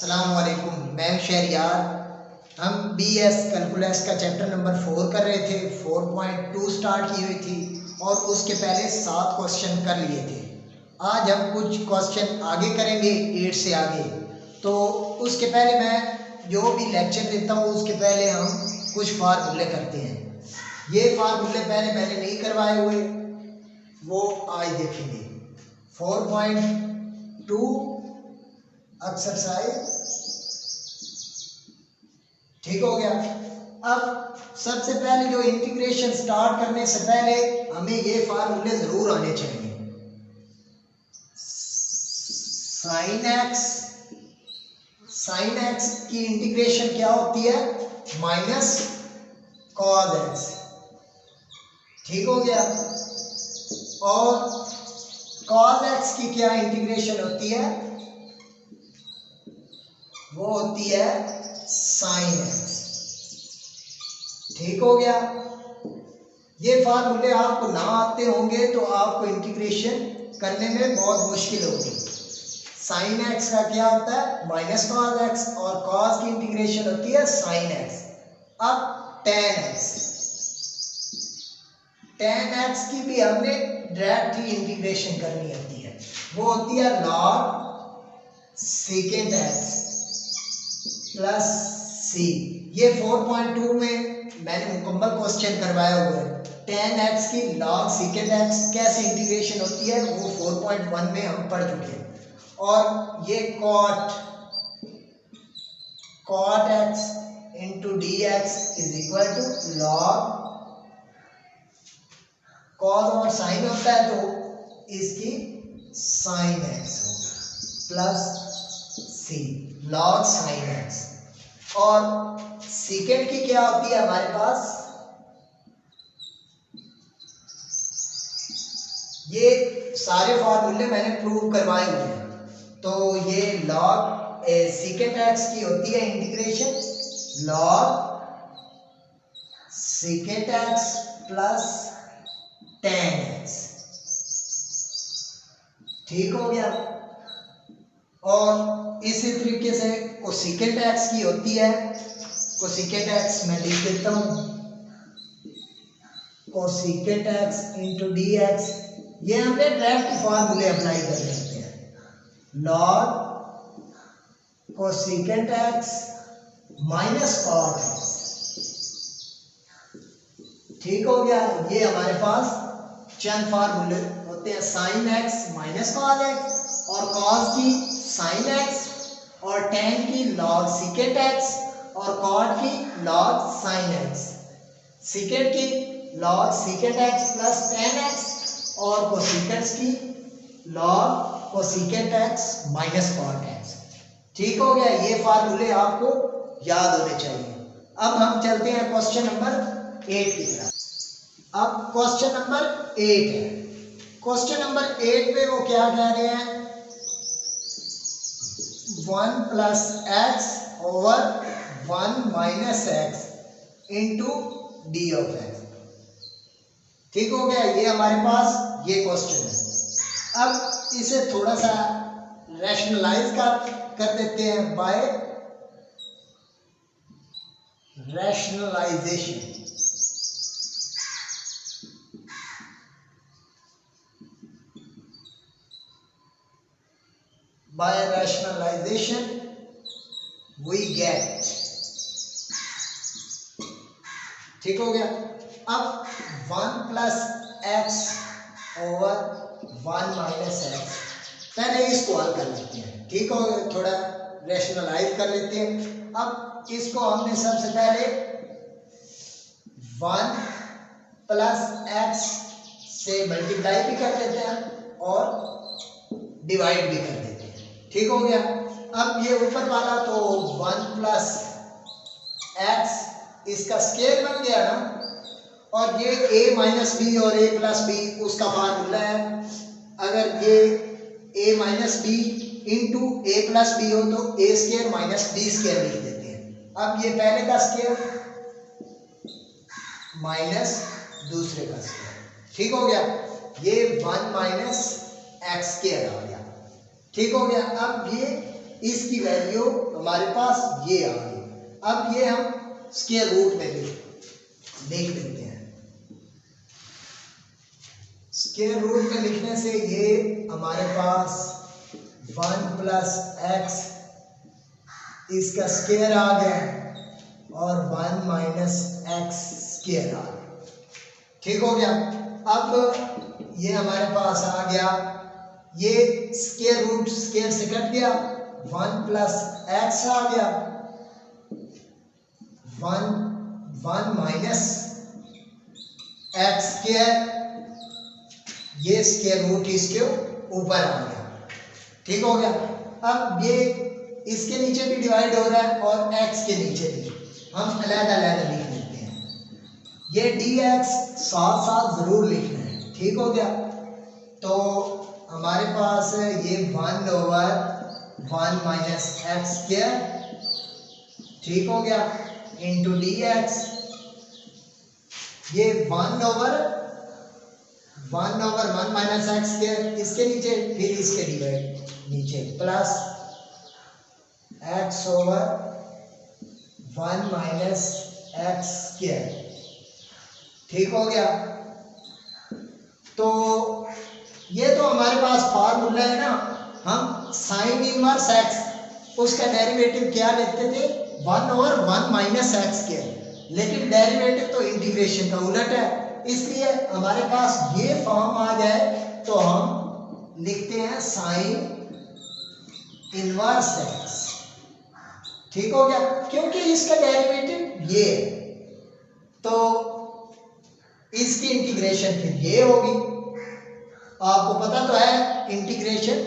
अस्सलाम वालेकुम, मैं शहरियार। हम BS कैलकुलस का चैप्टर नंबर 4 कर रहे थे। 4.2 स्टार्ट की हुई थी और उसके पहले 7 क्वेश्चन कर लिए थे। आज हम कुछ क्वेश्चन आगे करेंगे 8 से आगे। तो उसके पहले मैं जो भी लेक्चर देता हूँ उसके पहले हम कुछ फार्मूले करते हैं। ये फार्मूले पहले मैंने नहीं करवाए हुए, वो आज देखेंगे। 4.2 एक्सरसाइज, ठीक हो गया। अब सबसे पहले जो इंटीग्रेशन स्टार्ट करने से पहले हमें ये फार्मूले जरूर आने चाहिए। साइन एक्स की इंटीग्रेशन क्या होती है? माइनस कॉस एक्स, ठीक हो गया। और कॉस एक्स की क्या इंटीग्रेशन होती है? वो होती है साइन एक्स, ठीक हो गया। ये फार्मूले आपको ना आते होंगे तो आपको इंटीग्रेशन करने में बहुत मुश्किल होगी। साइन एक्स का क्या होता है? माइनस कॉस एक्स, और कॉस की इंटीग्रेशन होती है साइन एक्स। अब टेन एक्स की भी हमने डायरेक्ट ही इंटीग्रेशन करनी होती है, वो होती है लॉग सेकेंड एक्स प्लस सी। ये 4.2 में मैंने मुकम्मल क्वेश्चन करवाया हुआ है। टेन एक्स की लॉग सेकेंड एक्स कैसे इंटीग्रेशन होती है वो 4.1 में हम पढ़ चुके हैं। और ये cot x into d x is equal to log cos और साइन होता है तो इसकी साइन एक्स होगा plus c, log sine x. और सेकेंड की क्या होती है हमारे पास? ये सारे फॉर्मूले मैंने प्रूव करवाए हुए हैं। तो ये लॉग सेकेंड एक्स की होती है integration log second x plus tan x, ठीक हो गया। और इसी तरीके से कोसेकेंट एक्स की होती है, कोसेकेंट एक्स मैं लिख देता हूं, cosecant x into d x. ये हमने डायरेक्ट फॉर्मूले अप्लाई कर सकते हैं। Log cosecant x minus cot x, ठीक हो गया। ये हमारे पास चंद फार्मूले होते हैं। Sine x minus cos x, और कॉस की साइन एक्स, और टेन की लॉग सेकेंट एक्स, और कॉट की लॉग साइन एक्स। सेकेंट की log secant x plus tan x, और कोसेकेंट की log cosecant x minus cot x, ठीक हो गया। ये फार्मूले आपको याद होने चाहिए। अब हम चलते हैं क्वेश्चन नंबर 8 की तरफ। अब क्वेश्चन नंबर 8 है। क्वेश्चन नंबर 8 पे वो क्या कह रहे हैं? 1 plus x over 1 minus x into D of x, ठीक हो गया। ये हमारे पास ये क्वेश्चन है। अब इसे थोड़ा सा रैशनलाइज कर देते हैं by rationalisation. By rationalization we get, ठीक हो गया। अब 1 plus x over 1 minus x, पहले इसको हल कर लेते हैं, ठीक हो गया। थोड़ा रैशनलाइज कर लेते हैं। अब इसको हमने सबसे पहले 1 प्लस एक्स से मल्टीप्लाई भी कर देते हैं और डिवाइड भी कर देते हैं, ठीक हो गया। अब ये ऊपर वाला तो 1 प्लस एक्स इसका स्केयर बन गया ना, और ये a माइनस बी और a प्लस बी उसका फार्मूला है। अगर ये a minus b into a plus b हो तो a square minus b square लिख देते हैं। अब ये पहले का स्केयर माइनस दूसरे का स्केयर, ठीक हो गया। ये 1 माइनस एक्स स्केयर आ गया, ठीक हो गया। अब ये इसकी वैल्यू हमारे पास ये आ गई। अब ये हम स्क्वायर रूट में देख लेते हैं। स्क्वायर रूट में लिखने से ये हमारे पास 1 प्लस एक्स इसका स्क्वायर आ गया और 1 माइनस एक्स स्क्वायर आ गया। ठीक हो गया। अब ये हमारे पास आ गया, ये स्क्वायर रूट स्क्वायर से कट गया, 1 प्लस एक्स आ गया, 1 माइनस एक्स स्क्वायर, ये स्क्वायर रूट इसके ऊपर आ गया। ठीक हो गया। अब ये इसके नीचे भी डिवाइड हो रहा है और x के नीचे भी, हम अलग-अलग लिख लेते हैं। ये dx साथ साथ जरूर लिखना है। ठीक हो गया। तो हमारे पास ये 1/1 माइनस एक्स स्क्वायर, ठीक हो गया, इंटू dx, ये 1/1 माइनस एक्स स्क्वायर, इसके नीचे फिर इसके डिवाइड नीचे, plus x/1 minus x square. ठीक हो गया। तो ये तो हमारे पास फार्मूला है ना, हम साइन इनवर्स एक्स उसका डेरिवेटिव क्या लेते थे, 1/1 माइनस एक्स स्क्वायर, लेकिन डेरिवेटिव तो इंटीग्रेशन का उलट है, इसलिए हमारे पास ये फॉर्म आ जाए तो हम लिखते हैं साइन इनवर्स एक्स। ठीक हो गया, क्योंकि इसका डेरिवेटिव ये है, तो इसकी इंटीग्रेशन फिर ये होगी। आपको पता तो है इंटीग्रेशन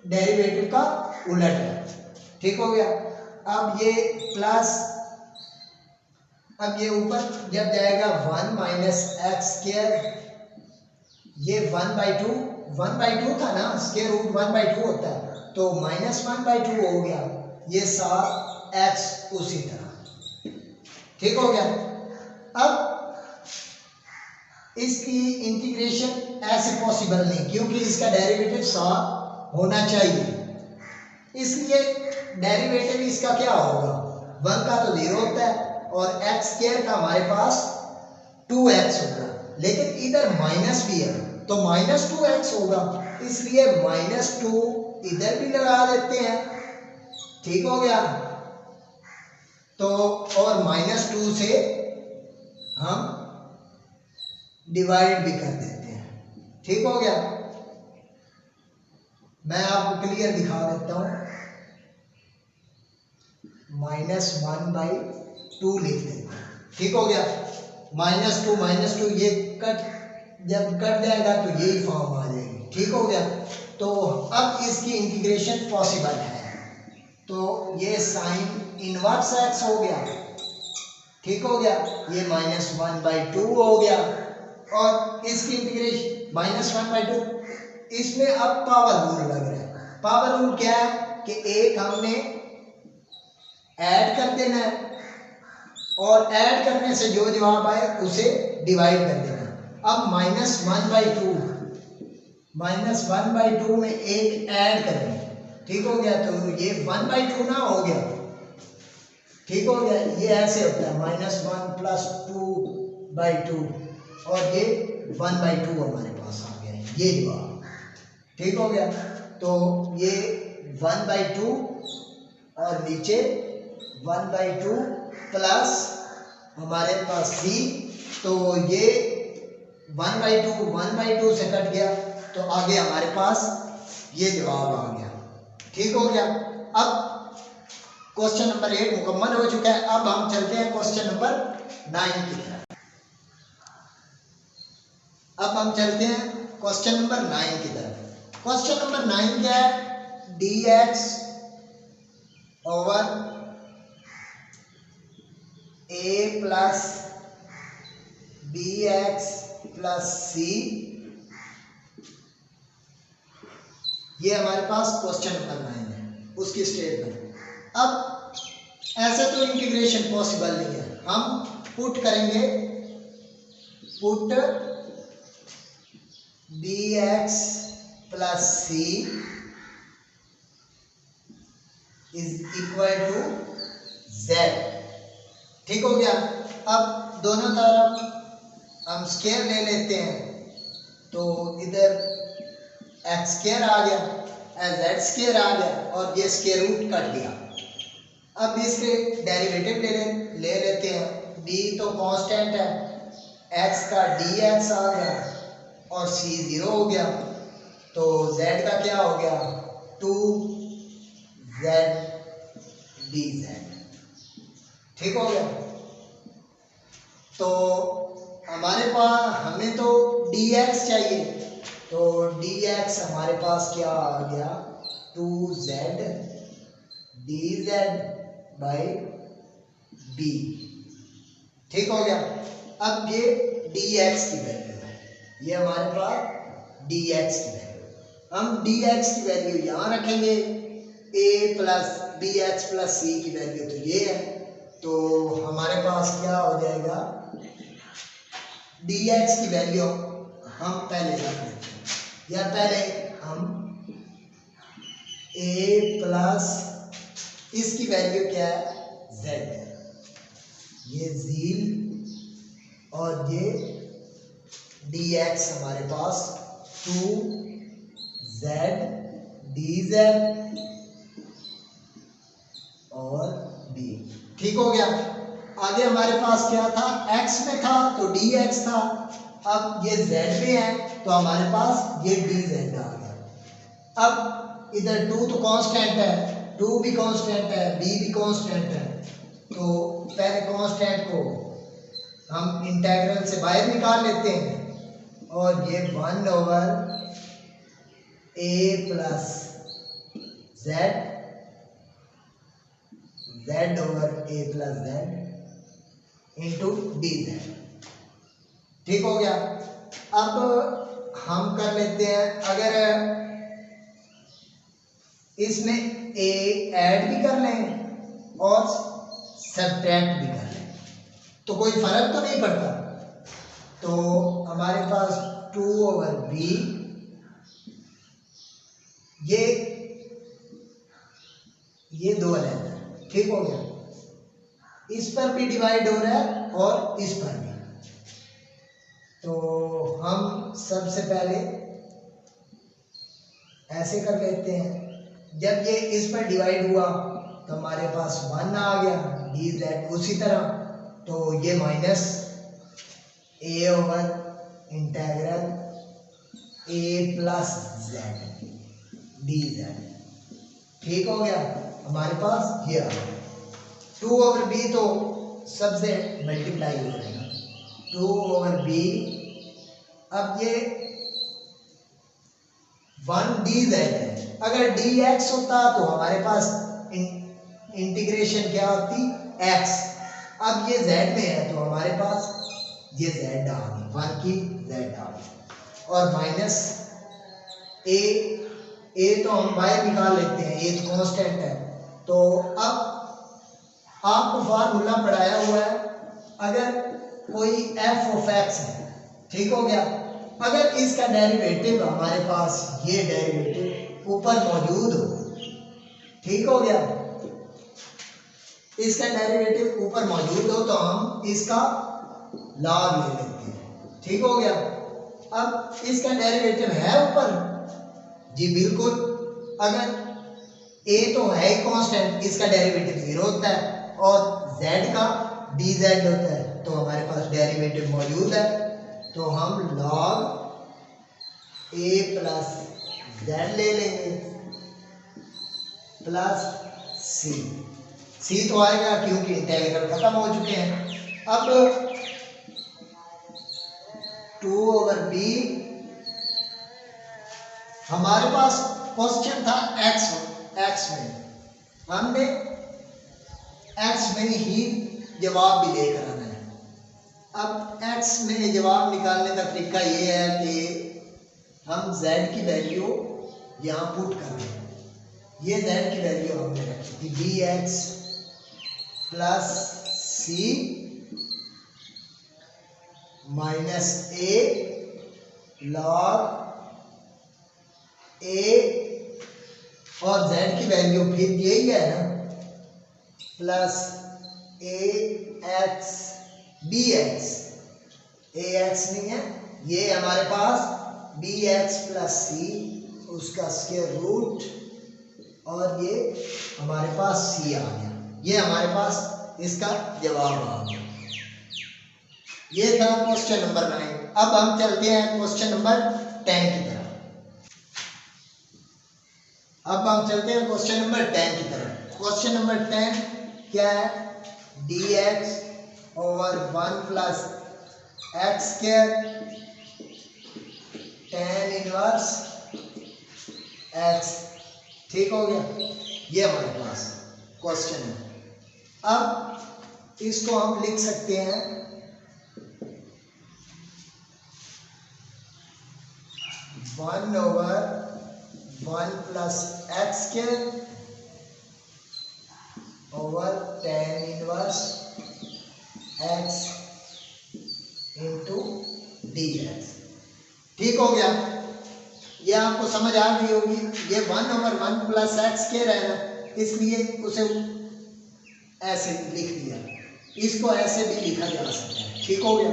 डेरिवेटिव का उलट है। ठीक हो गया। अब ये प्लस, अब ये ऊपर जब जाएगा 1 माइनस एक्स स्क्वायर, ये 1/2 था ना, स्क्वायर रूट 1/2 होता है, तो -1/2 हो गया, ये साथ एक्स उसी तरह। ठीक हो गया। अब इसकी इंटीग्रेशन ऐसे पॉसिबल नहीं, क्योंकि इसका डेरिवेटिव साथ होना चाहिए, इसलिए डेरिवेटिव इसका क्या होगा, 1 का तो 0 होता है और एक्स स्क्वायर का हमारे पास 2x होगा, लेकिन इधर माइनस भी है तो -2x होगा, इसलिए -2 इधर भी लगा देते हैं। ठीक हो गया। तो और -2 से हम डिवाइड भी कर देते हैं। ठीक हो गया। मैं आपको क्लियर दिखा देता हूं, -1/2 लिख देते हैं। ठीक हो गया। -2 ये जब कट जाएगा तो यही फॉर्म आ जाएगी। ठीक हो गया। तो अब इसकी इंटीग्रेशन पॉसिबल है, तो ये साइन इनवर्स एक्स हो गया। ठीक हो गया। ये -1/2 हो गया और इसकी इंटीग्रेशन -1/2, इसमें अब पावर रूल लग रहा है। पावर रूल क्या है कि एक हमने ऐड कर देना है और ऐड करने से जो जवाब आए उसे डिवाइड कर देना। अब -1/2 में एक ऐड करेंगे। ठीक हो गया। तो ये 1/2 ना हो गया। ठीक हो गया। ये ऐसे होता है, -1 + 2/2 और ये 1/2 हमारे पास आ गया, ये जवाब। ठीक हो गया। तो ये 1/2 और नीचे 1/2 प्लस हमारे पास c, तो ये 1/2 से कट गया, तो आगे हमारे पास ये जवाब आ गया। ठीक हो गया। अब क्वेश्चन नंबर 8 मुकम्मल हो चुका है। अब हम चलते हैं क्वेश्चन नंबर 9 की तरफ। अब हम चलते हैं क्वेश्चन नंबर 9 की तरफ। क्वेश्चन नंबर 9 क्या है, dx over a plus bx plus c, ये हमारे पास क्वेश्चन नंबर 9 है, उसकी स्टेटमेंट। अब ऐसे तो इंटीग्रेशन पॉसिबल नहीं है, हम पुट करेंगे, put bx plus c is equal to z. ठीक हो गया। अब दोनों तरफ हम स्क्वायर ले लेते हैं, तो इधर एक्स स्क्वायर आ गया, जेड स्क्वायर आ गया, और ये स्क्वायर रूट कट गया। अब इसके डेरिवेटिव ले लेते हैं। डी तो कांस्टेंट है, एक्स का डी एक्स आ गया और सी 0 हो गया, तो जेड का क्या हो गया, 2 जेड डी जेड। ठीक हो गया। तो हमारे पास हमें तो डी एक्स चाहिए, तो डी एक्स हमारे पास क्या आ गया, 2 z d z by b. ठीक हो गया। अब ये डी एक्स की वैल्यू है, ये हमारे पास डी एक्स की वैल्यू। हम डी एक्स की वैल्यू यहाँ रखेंगे, ए प्लस बी एक्स प्लस सी की वैल्यू तो ये है, तो हमारे पास क्या हो जाएगा, डी एक्स की वैल्यू हम पहले रख लेते हैं, या पहले हम ए प्लस इसकी वैल्यू क्या है, जेड है, ये जील और ये डी एक्स हमारे पास 2 जेड डी जेड और बी। ठीक हो गया। आगे हमारे पास क्या था, x में था तो dx था, अब ये z में है तो हमारे पास ये dz आ गया। अब इधर 2 तो कांस्टेंट है, 2 भी कांस्टेंट है, b भी कांस्टेंट है, तो पहले कांस्टेंट को हम इंटीग्रल से बाहर निकाल लेते हैं, और ये 1 over a plus Z, z over a plus Z into D Z. ठीक हो गया। अब हम कर लेते हैं, अगर इसमें a ऐड भी कर लें और सब्ट्रैक्ट भी कर लें तो कोई फर्क तो नहीं पड़ता, तो हमारे पास 2 ओवर b, ये 2 अलग है। ठीक हो गया। इस पर भी डिवाइड हो रहा है और इस पर भी, तो हम सबसे पहले ऐसे कर लेते हैं, जब ये इस पर डिवाइड हुआ तो हमारे पास 1 आ गया डी जेड, उसी तरह तो ये माइनस ए ओवर इंटीग्रल ए प्लस जेड डी जेड। ठीक हो गया। हमारे पास ये आ गया 2 ओवर बी, तो सबसे मल्टीप्लाई हो जाएगा 2 ओवर बी। अब ये 1 डी जेड है, अगर डी एक्स होता तो हमारे पास इंटीग्रेशन क्या होती, एक्स। अब ये जेड में है तो हमारे पास ये जेड आ गई, 1 की जेड आ गई, और माइनस ए तो हम बाहर निकाल लेते हैं, ए तो कांस्टेंट है। तो अब आपको फार्मूला पढ़ाया हुआ है, अगर कोई एफ ऑफ एक्स है, ठीक हो गया, अगर इसका डेरिवेटिव हमारे पास ये डेरिवेटिव ऊपर मौजूद हो, ठीक हो गया, इसका डेरिवेटिव ऊपर मौजूद हो तो हम इसका लॉग ले लेते हैं। ठीक हो गया। अब इसका डेरिवेटिव है ऊपर, जी बिल्कुल, अगर a तो है ही कांस्टेंट, इसका डेरिवेटिव 0 होता है, और z का dz होता है, तो हमारे पास डेरिवेटिव मौजूद है, तो हम log a प्लस z ले लेंगे प्लस c तो आएगा क्योंकि इंटीग्रल खत्म हो चुके हैं। अब 2 ओवर b, हमारे पास क्वेश्चन था x में, हमने x में ही जवाब भी लेकर आना है। अब x में जवाब निकालने का तरीका ये है कि हम z की वैल्यू यहाँ पुट कर रहे हैं, ये z की वैल्यू हमने रखी थी dx plus c minus a log a और z की वैल्यू फिर यही है ना, प्लस ए एक्स बी एक्स, ए एक्स नहीं है, ये हमारे पास बी एक्स प्लस सी, उसका स्क्वायर रूट, और ये हमारे पास सी आ गया। ये हमारे पास इसका जवाब आ गया। ये था क्वेश्चन नंबर 9। अब हम चलते हैं क्वेश्चन नंबर 10 की तरफ। अब हम चलते हैं क्वेश्चन नंबर 10 की तरफ। क्वेश्चन नंबर 10 क्या है, dx over 1 plus x square tan inverse x, ठीक हो गया। ये हमारे पास क्वेश्चन है। अब इसको हम लिख सकते हैं 1 over 1 plus x square over tan inverse x into dx, ठीक हो गया। ये आपको समझ आ गई होगी। ये 1 ओवर 1 प्लस एक्स स्क्वायर है ना, इसलिए उसे ऐसे लिख दिया, इसको ऐसे भी लिखा जा सकता है, ठीक हो गया।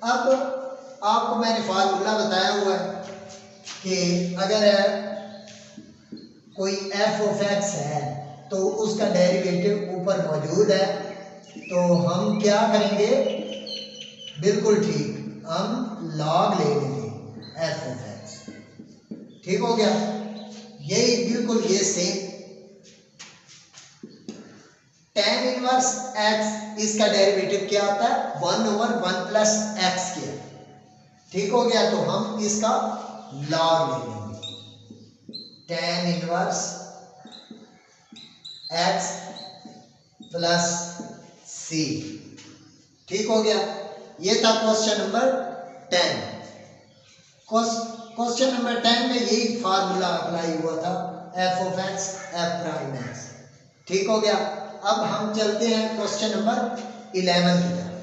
अब आपको मैंने फार्मूला बताया हुआ है कि अगर कोई एफ ऑफ एक्स है तो उसका डेरिवेटिव ऊपर मौजूद है, तो हम क्या करेंगे, बिल्कुल ठीक, हम लॉग ले लेंगे एफ ऑफ एक्स, ठीक हो गया। यही बिल्कुल ये सेम tan इनवर्स x, इसका डेरिवेटिव क्या आता है, 1 ओवर 1 प्लस एक्स स्क्वायर, ठीक हो गया। तो हम इसका लॉग ले लेंगे tan inverse x plus c, ठीक हो गया। ये था क्वेश्चन नंबर 10। क्वेश्चन नंबर 10 में यही फार्मूला अप्लाई हुआ था, F of x F prime x, ठीक हो गया। अब हम चलते हैं क्वेश्चन नंबर 11 की तरफ।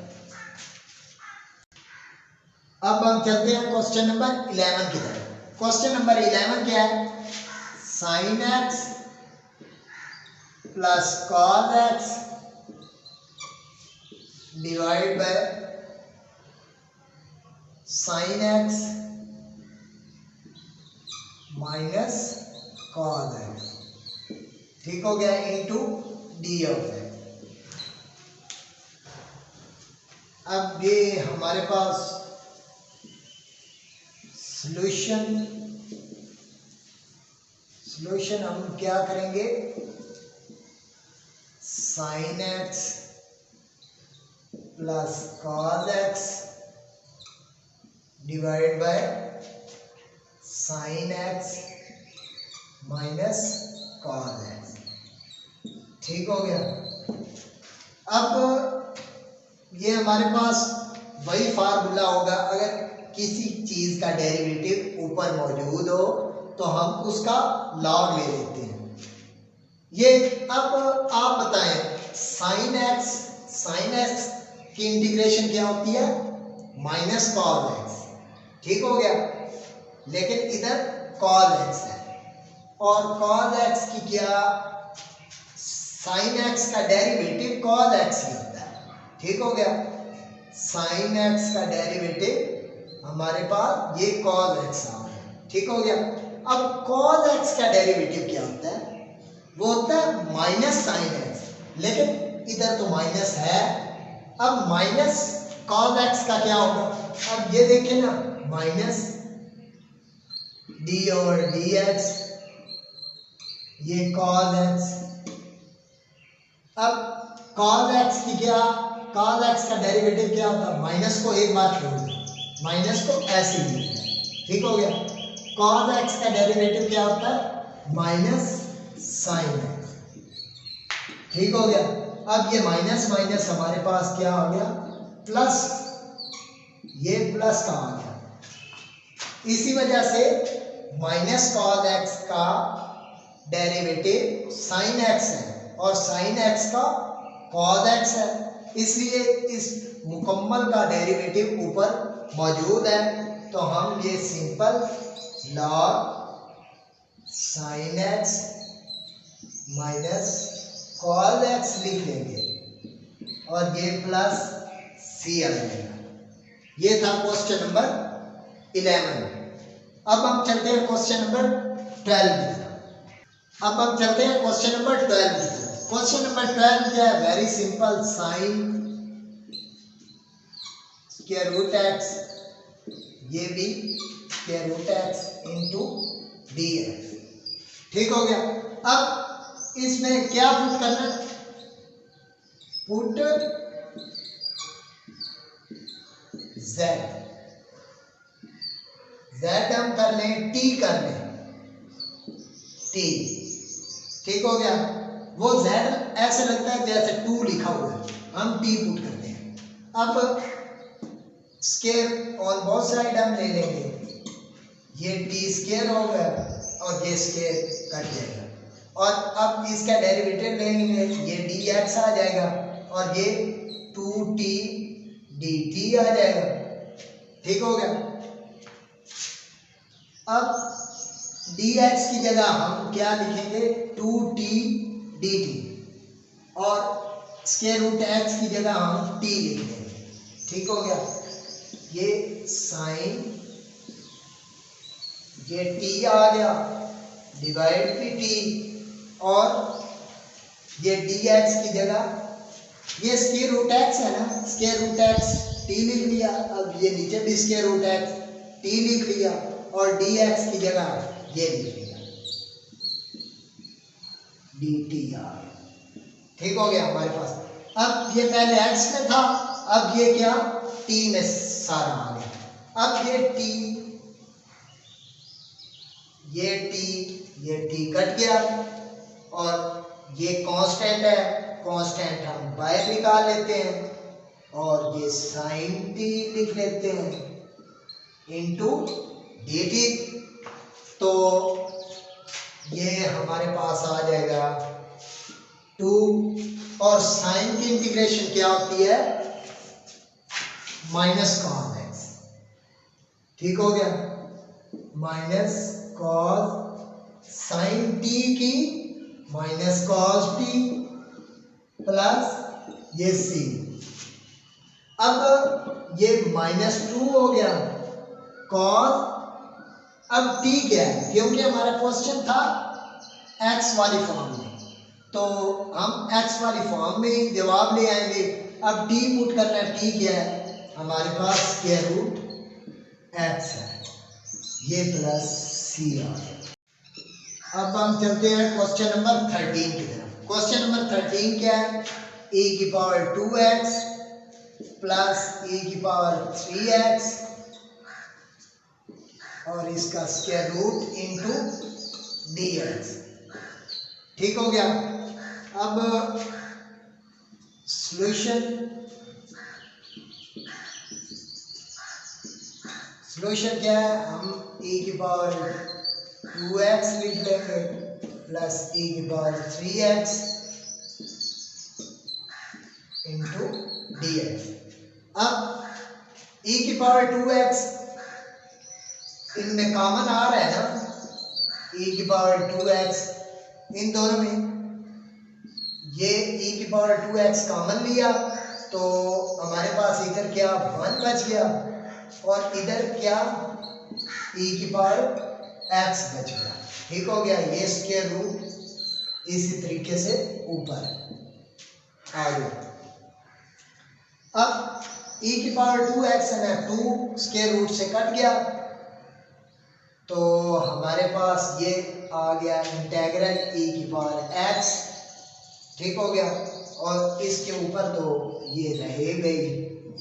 अब हम चलते हैं क्वेश्चन नंबर 11 की तरफ। क्वेश्चन नंबर 11 क्या है, sine x plus cos x divide by sine x minus cos x, ठीक हो गया, इनटू डी ऑफ एक्स। अब ये हमारे पास सॉल्यूशन हम क्या करेंगे, sine x plus cos x divide by sine x minus cos x, ठीक हो गया। अब ये हमारे पास वही फार्मूला होगा, अगर किसी चीज का डेरिवेटिव ऊपर मौजूद हो तो हम उसका लॉग ले लेते हैं। ये अब आप बताएं, साइन एक्स की इंटीग्रेशन क्या होती है, माइनस कॉस एक्स, ठीक हो गया। लेकिन इधर कॉस एक्स है, और कॉस एक्स की क्या, साइन एक्स का डेरिवेटिव कॉस एक्स ही होता है, ठीक हो गया। साइन एक्स का डेरिवेटिव हमारे पास ये कॉस एक्स आ गया, ठीक हो गया। अब कॉस एक्स का डेरिवेटिव क्या होता है, वो होता है माइनस साइन एक्स, लेकिन इधर तो माइनस है। अब माइनस कॉस एक्स का क्या होगा, अब ये देखें ना, माइनस डी और डी एक्स, ये कॉस एक्स। अब कॉस एक्स की क्या, कॉस एक्स का डेरिवेटिव क्या होता है, माइनस को एक बार छोड़ दो, माइनस को ऐसे ही लिखते हैं, ठीक हो गया। कॉस एक्स का डेरिवेटिव क्या होता है, माइनस साइन एक्स, ठीक हो गया। अब ये माइनस माइनस हमारे पास क्या आ गया, प्लस, ये प्लस का आ गया। इसी वजह से माइनस कॉस एक्स का डेरिवेटिव साइन एक्स है और साइन एक्स का कॉस एक्स है, इसलिए इस मुकम्मल का डेरिवेटिव ऊपर मौजूद है। तो हम ये simple log sine x minus call x लिख लेंगे और ये प्लस सी आ जाएगा। ये था क्वेश्चन नंबर 11। अब हम चलते हैं क्वेश्चन नंबर 12 की तरफ। अब हम चलते हैं क्वेश्चन नंबर 12 की तरफ। क्वेश्चन नंबर 12 क्या है? Very simple, sine square root x, ये भी square root x into d x. ठीक हो गया। अब इसमें क्या पुट करना है? पुट जेड, जेड हम कर लें, टी कर लें, टी। ठीक हो गया। वो जेड ऐसे लगता है जैसे 2 लिखा हुआ है, हम टी पुट करते हैं। अब स्क्वायर ऑन बोथ साइड हम ले लेंगे, ये टी स्क्वायर हो गया और ये स्क्वायर कट जाएगा। और अब इसका डेरिवेटिव लेंगे, ये डी एक्स आ जाएगा और ये 2t dt आ जाएगा। ठीक हो गया। अब dx की जगह हम क्या लिखेंगे? 2t dt और स्क्वायर रूट x की जगह हम t लिख देंगे। ठीक हो गया। ये साइन, ये t आ गया डिवाइड भी t और ये dx की जगह ये स्क्वायर रूट x है ना, स्क्वायर रूट x t लिख लिया। अब ये नीचे भी स्क्वायर रूट x t लिख लिया और dx की जगह ये लिख लिया dt आ गया। ठीक हो गया हमारे पास। अब ये पहले x में था, अब ये क्या t में सारा आ गया। अब ये t कट गया और ये कांस्टेंट है, कांस्टेंट हम बाहर निकाल लेते हैं और ये साइन t लिख लेते हैं इनटू dt। तो ये हमारे पास आ जाएगा 2 और साइन की इंटीग्रेशन क्या होती है? Minus cos x. ठीक हो गया। माइनस कॉस साइन t की माइनस कॉस t प्लस ये c। अब ये -2 हो गया कॉस। अब t क्या है? क्योंकि हमारा क्वेश्चन था x वाली फॉर्म में, तो हम x वाली फॉर्म में ही जवाब ले आएंगे। अब t पुट करना है, t क्या है? हमारे पास स्क्वायर रूट x है, ये प्लस c आ गया। अब हम चलते हैं क्वेश्चन नंबर 13 की तरफ। क्वेश्चन नंबर 13 क्या है? e की पावर 2x प्लस e की पावर 3x और इसका स्क्वायर रूट इनटू dx। ठीक हो गया। अब सॉल्यूशन क्या है? हम e की पावर 2x लिख लेंगे प्लस e की पावर 3x इंटू dx। अब e की पावर 2x इनमें कॉमन आ रहा है ना, e की पावर 2x इन दोनों में, ये e की पावर 2x कॉमन लिया तो हमारे पास इधर क्या 1 बच गया और इधर क्या e की पावर x बच गया। ठीक हो गया। ये स्क्वायर रूट इसी तरीके से ऊपर आ गया। अब e की पावर 2x है ना, 2 स्क्वायर रूट से कट गया तो हमारे पास ये आ गया इंटेग्रल e की पावर x। ठीक हो गया। और इसके ऊपर तो ये रह गई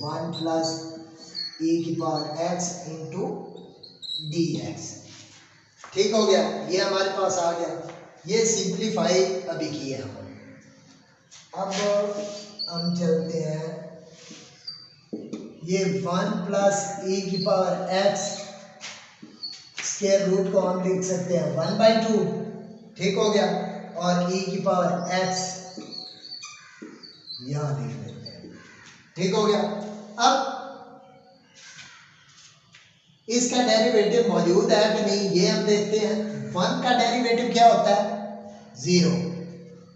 1 प्लस e की पावर x इंटू dx। ठीक हो गया। ये हमारे पास आ गया। ये सिंप्लीफाई अभी किया हम। अब हम चलते हैं, ये 1 प्लस e की पावर x स्क्वायर रूट को हम लिख सकते हैं 1/2। ठीक हो गया। और e की पावर x यहां लिख लेते हैं। ठीक हो गया। अब इसका डेरिवेटिव मौजूद है कि नहीं ये हम देखते हैं। 1 का डेरिवेटिव क्या होता है? 0।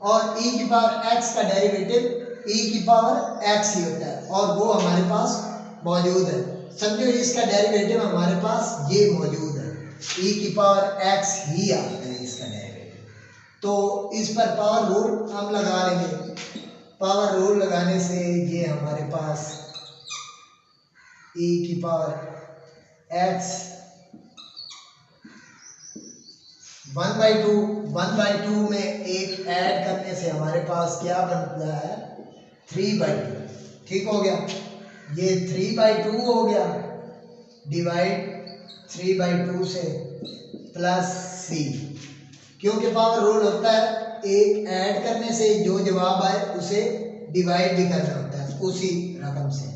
और e की पावर x का डेरिवेटिव e की पावर x ही होता है और वो हमारे पास मौजूद है। समझो इसका डेरिवेटिव हमारे पास ये मौजूद है, e की पावर x ही आता है इसका डेरिवेटिव। तो इस पर पावर रूल हम लगा लेंगे। पावर रूल लगाने से ये हमारे पास e की पावर x 1/2 में एक ऐड करने से हमारे पास क्या बनता है 3/2। ठीक हो गया, ये 3/2 हो गया डिवाइड 3/2 से प्लस c, क्योंकि पावर रूल होता है एक ऐड करने से जो जवाब आए उसे डिवाइड भी करना होता है उसी रकम से।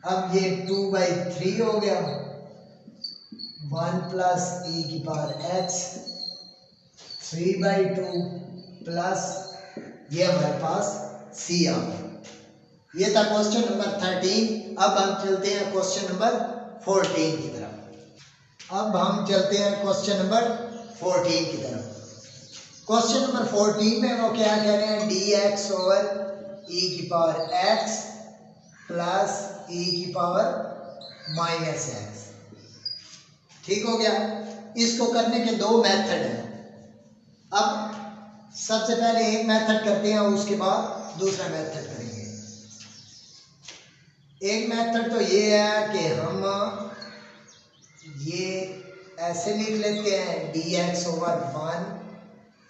अब ये 2/3 हो गया 1 प्लस e की पावर x 3/2 प्लस ये हमारे पास c आ गया। ये था क्वेश्चन नंबर 13। अब हम चलते हैं क्वेश्चन नंबर 14 की तरफ। अब हम चलते हैं क्वेश्चन नंबर 14 की तरफ। क्वेश्चन नंबर 14 में वो क्या कह रहे हैं dx ओवर e की पावर x प्लस e की पावर माइनस x। ठीक हो गया। इसको करने के दो मेथड हैं। अब सबसे पहले एक मेथड करते हैं, उसके बाद दूसरा मेथड करेंगे। एक मेथड तो ये है कि हम ये ऐसे लिख लेते हैं dx ओवर 1,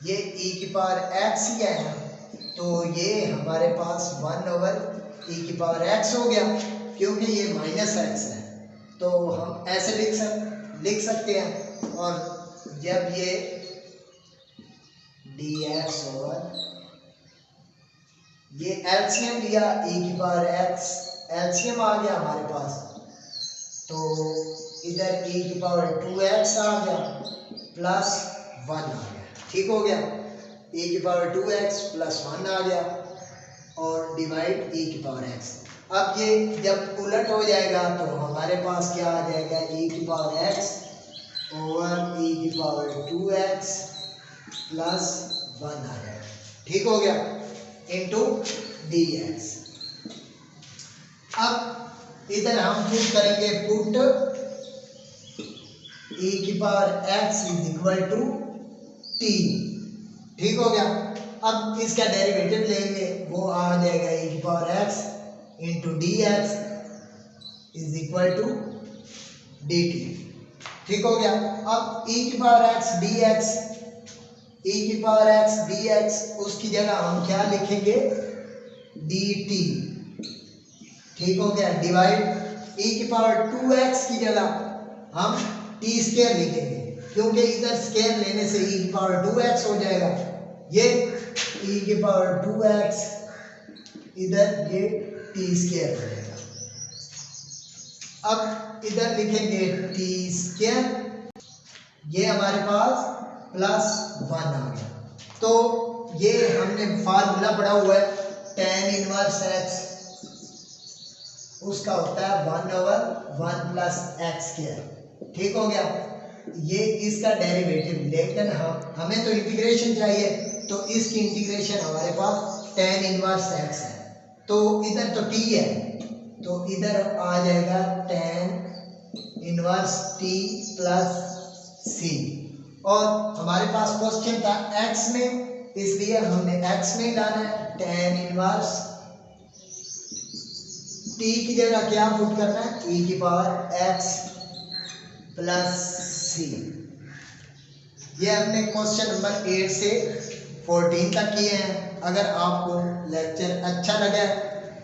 ये e की पावर x ही है ना, तो ये हमारे पास 1 ओवर e की पावर x हो गया, क्योंकि ये माइनस x है तो हम ऐसे लिख सकते हैं। और जब ये dx ओवर ये एलसीएम लिया e की पावर x, एलसीएम आ गया हमारे पास, तो इधर e की पावर 2x आ गया प्लस 1 आ गया। ठीक हो गया, e की पावर 2x प्लस 1 आ गया और डिवाइड e की पावर x। अब ये जब उलट हो जाएगा तो हमारे पास क्या आ जाएगा e की पावर x ओवर e की पावर 2x प्लस 1 आ जाएगा। ठीक हो गया, इनटू dx। अब इधर हम पुट करेंगे पुट e की power x is equal to t। ठीक हो गया। अब इसका डेरिवेटिव लेंगे, वो आ जाएगा e की power x into dx is equal to dt। ठीक हो गया। अब e की पावर x dx, e की पावर x dx उसकी जगह हम क्या लिखेंगे dt। ठीक हो गया, डिवाइड e की पावर 2x की जगह हम t स्क्वायर लिखेंगे, क्योंकि इधर स्क्वायर लेने से e की पावर 2x हो जाएगा। ये e की पावर 2x इधर ये t स्क्वायर हो जाएगा। अब इधर लिखेंगे t स्क्वायर, ये हमारे पास प्लस 1 आ गया। तो ये हमने फार्मूला पढ़ा हुआ है tan इनवर्स x, उसका होता है 1 ओवर 1 प्लस एक्स स्क्वायर। ठीक हो गया, ये इसका डेरिवेटिव, लेकिन हमें तो इंटीग्रेशन चाहिए, तो इसकी इंटीग्रेशन हमारे पास tan इनवर्स x है, तो इधर तो t है, तो इधर आ जाएगा tan inverse t plus c। और हमारे पास क्वेश्चन था x में, इसलिए हमने x में लाना है। tan इनवर्स t की जगह क्या पुट करना है e की पावर x प्लस c। ये हमने क्वेश्चन नंबर 8 से 14 तक किए हैं। अगर आपको लेक्चर अच्छा लगा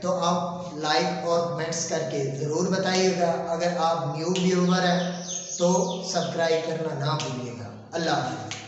तो आप लाइक और कमेंट्स करके ज़रूर बताइएगा। अगर आप न्यू व्यूअर हैं तो सब्सक्राइब करना ना भूलिएगा। अल्लाह हाफ़िज़।